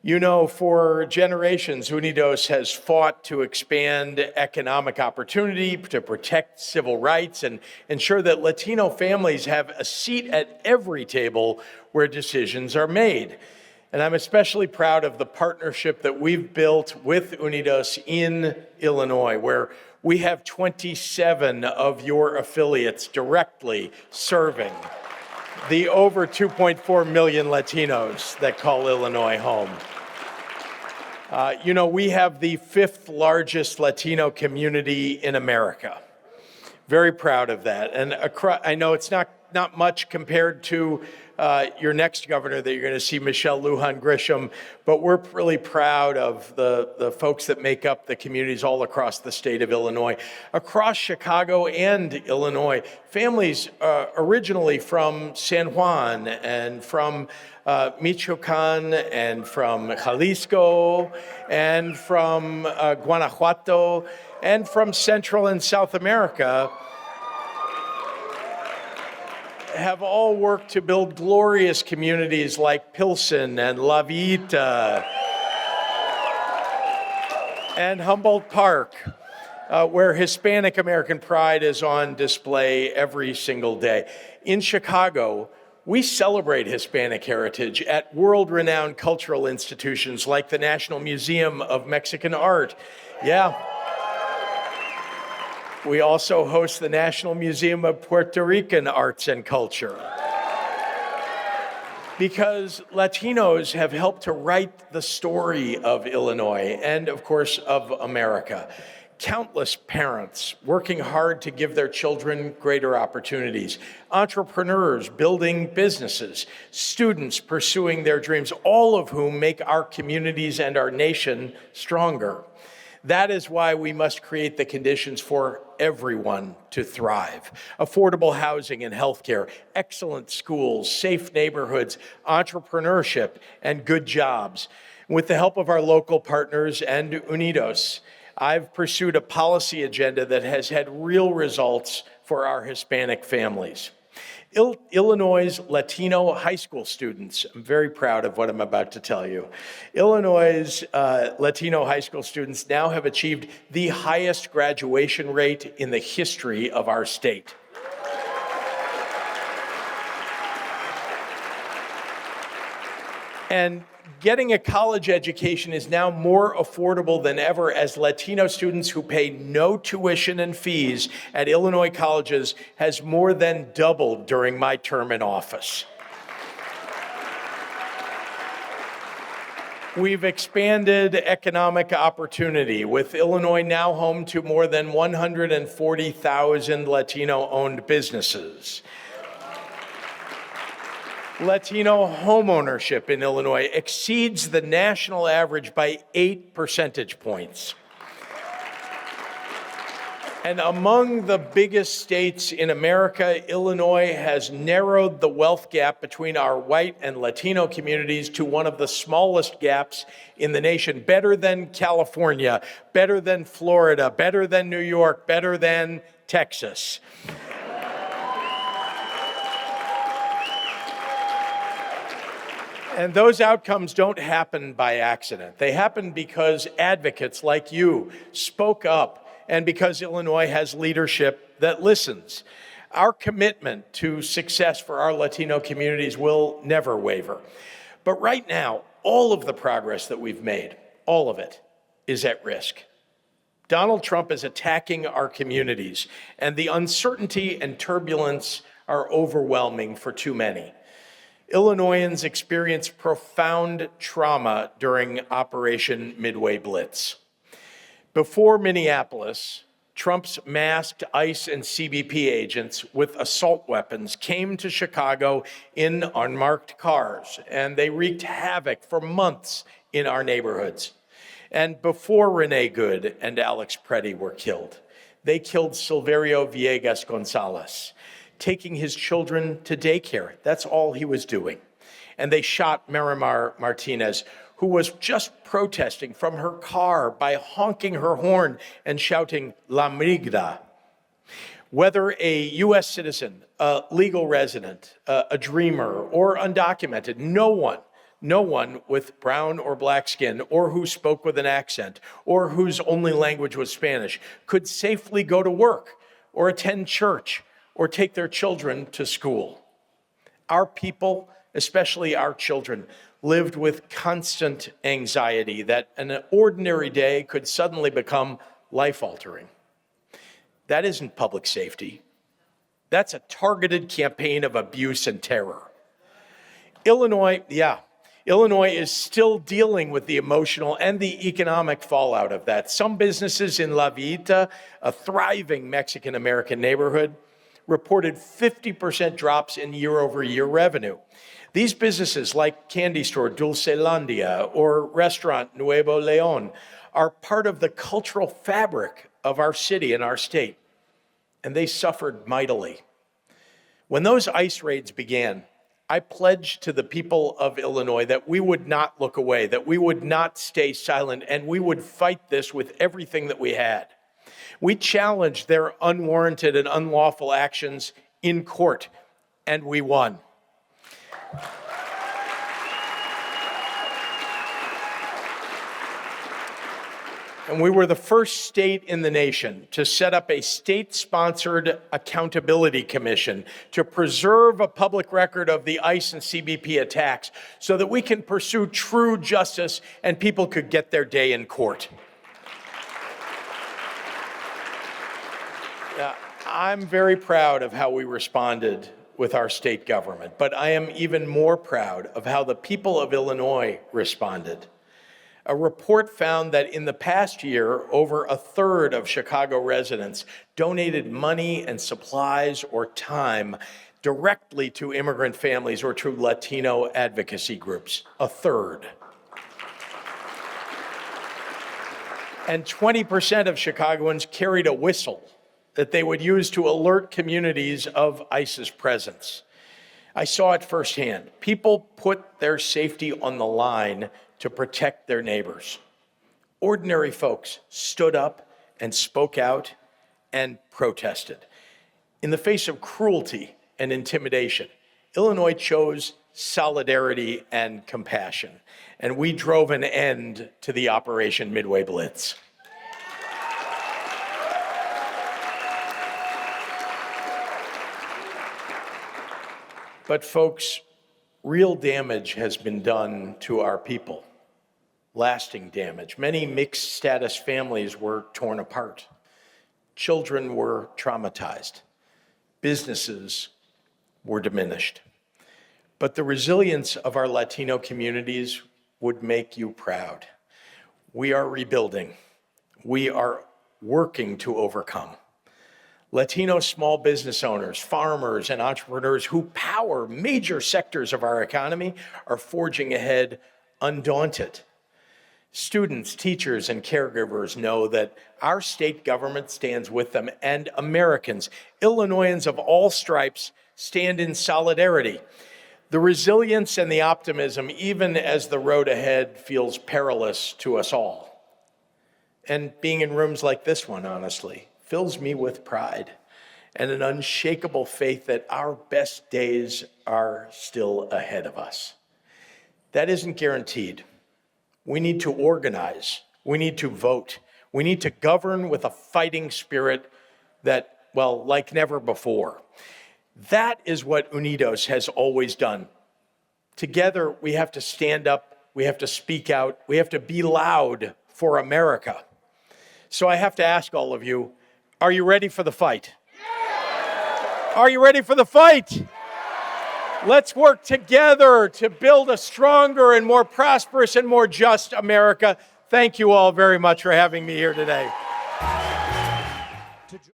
You know, for generations, Unidos has fought to expand economic opportunity, to protect civil rights, and ensure that Latino families have a seat at every table where decisions are made. And I'm especially proud of the partnership that we've built with Unidos in Illinois, where we have 27 of your affiliates directly serving the over 2.4 million Latinos that call Illinois home. You know, we have the 5th largest Latino community in America. Very proud of that. And I know it's not much compared to your next governor that you're going to see, Michelle Lujan Grisham, but we're really proud of the folks that make up the communities all across the state of Illinois. Across Chicago and Illinois, families originally from San Juan and from Michoacan and from Jalisco and from Guanajuato and from Central and South America have all worked to build glorious communities like Pilsen and La Vita and Humboldt Park, where Hispanic American pride is on display every single day. In Chicago, we celebrate Hispanic heritage at world-renowned cultural institutions like the National Museum of Mexican Art. Yeah. We also host the National Museum of Puerto Rican Arts and Culture. Because Latinos have helped to write the story of Illinois and, of course, of America. Countless parents working hard to give their children greater opportunities, entrepreneurs building businesses, students pursuing their dreams, all of whom make our communities and our nation stronger. That is why we must create the conditions for everyone to thrive. Affordable housing and healthcare, excellent schools, safe neighborhoods, entrepreneurship, and good jobs. With the help of our local partners and Unidos, I've pursued a policy agenda that has had real results for our Hispanic families. Illinois Latino high school students, I'm very proud of what I'm about to tell you. Illinois Latino high school students now have achieved the highest graduation rate in the history of our state. And getting a college education is now more affordable than ever, as Latino students who pay no tuition and fees at Illinois colleges has more than doubled during my term in office. We've expanded economic opportunity, with Illinois now home to more than 140,000 Latino-owned businesses. Latino homeownership in Illinois exceeds the national average by 8 percentage points. And among the biggest states in America, Illinois has narrowed the wealth gap between our white and Latino communities to one of the smallest gaps in the nation, better than California, better than Florida, better than New York, better than Texas. And those outcomes don't happen by accident. They happen because advocates like you spoke up, and because Illinois has leadership that listens. Our commitment to success for our Latino communities will never waver. But right now, all of the progress that we've made, all of it, is at risk. Donald Trump is attacking our communities, and the uncertainty and turbulence are overwhelming for too many. Illinoisans experienced profound trauma during Operation Midway Blitz. Before Minneapolis, Trump's masked ICE and CBP agents with assault weapons came to Chicago in unmarked cars, and they wreaked havoc for months in our neighborhoods. And before Renee Good and Alex Preddy were killed, they killed Silverio Villegas Gonzalez, taking his children to daycare. That's all he was doing. And they shot Miramar Martinez, who was just protesting from her car by honking her horn and shouting, La Migra. Whether a U.S. citizen, a legal resident, a dreamer, or undocumented, no one No one with brown or black skin, or who spoke with an accent, or whose only language was Spanish, could safely go to work, or attend church, or take their children to school. Our people, especially our children, lived with constant anxiety that an ordinary day could suddenly become life-altering. That isn't public safety. That's a targeted campaign of abuse and terror. Illinois is still dealing with the emotional and the economic fallout of that. Some businesses in La Vita, a thriving Mexican-American neighborhood, reported 50% drops in year-over-year revenue. These businesses, like candy store Dulcelandia or restaurant Nuevo Leon, are part of the cultural fabric of our city and our state, and they suffered mightily. When those ICE raids began, I pledged to the people of Illinois that we would not look away, that we would not stay silent, and we would fight this with everything that we had. We challenged their unwarranted and unlawful actions in court, and we won. And we were the first state in the nation to set up a state-sponsored accountability commission to preserve a public record of the ICE and CBP attacks so that we can pursue true justice and people could get their day in court. I'm very proud of how we responded with our state government, but I am even more proud of how the people of Illinois responded. A report found that in the past year, over a third of Chicago residents donated money and supplies or time directly to immigrant families or to Latino advocacy groups. A third. And 20% of Chicagoans carried a whistle that they would use to alert communities of ICE's presence. I saw it firsthand. People put their safety on the line to protect their neighbors. Ordinary folks stood up and spoke out and protested. In the face of cruelty and intimidation, Illinois chose solidarity and compassion, and we drove an end to the Operation Midway Blitz. But folks, real damage has been done to our people. Lasting damage. Many mixed status families were torn apart. Children were traumatized. Businesses were diminished. But the resilience of our Latino communities would make you proud. We are rebuilding. We are working to overcome. Latino small business owners, farmers, and entrepreneurs who power major sectors of our economy are forging ahead undaunted. Students, teachers, and caregivers know that our state government stands with them, and Americans, Illinoisans of all stripes, stand in solidarity. The resilience and the optimism, even as the road ahead feels perilous to us all. And being in rooms like this one, honestly, fills me with pride and an unshakable faith that our best days are still ahead of us. That isn't guaranteed. We need to organize. We need to vote. We need to govern with a fighting spirit that, well, like never before. That is what Unidos has always done. Together, we have to stand up, we have to speak out, we have to be loud for America. So I have to ask all of you, are you ready for the fight? Are you ready for the fight? Let's work together to build a stronger and more prosperous and more just America. Thank you all very much for having me here today.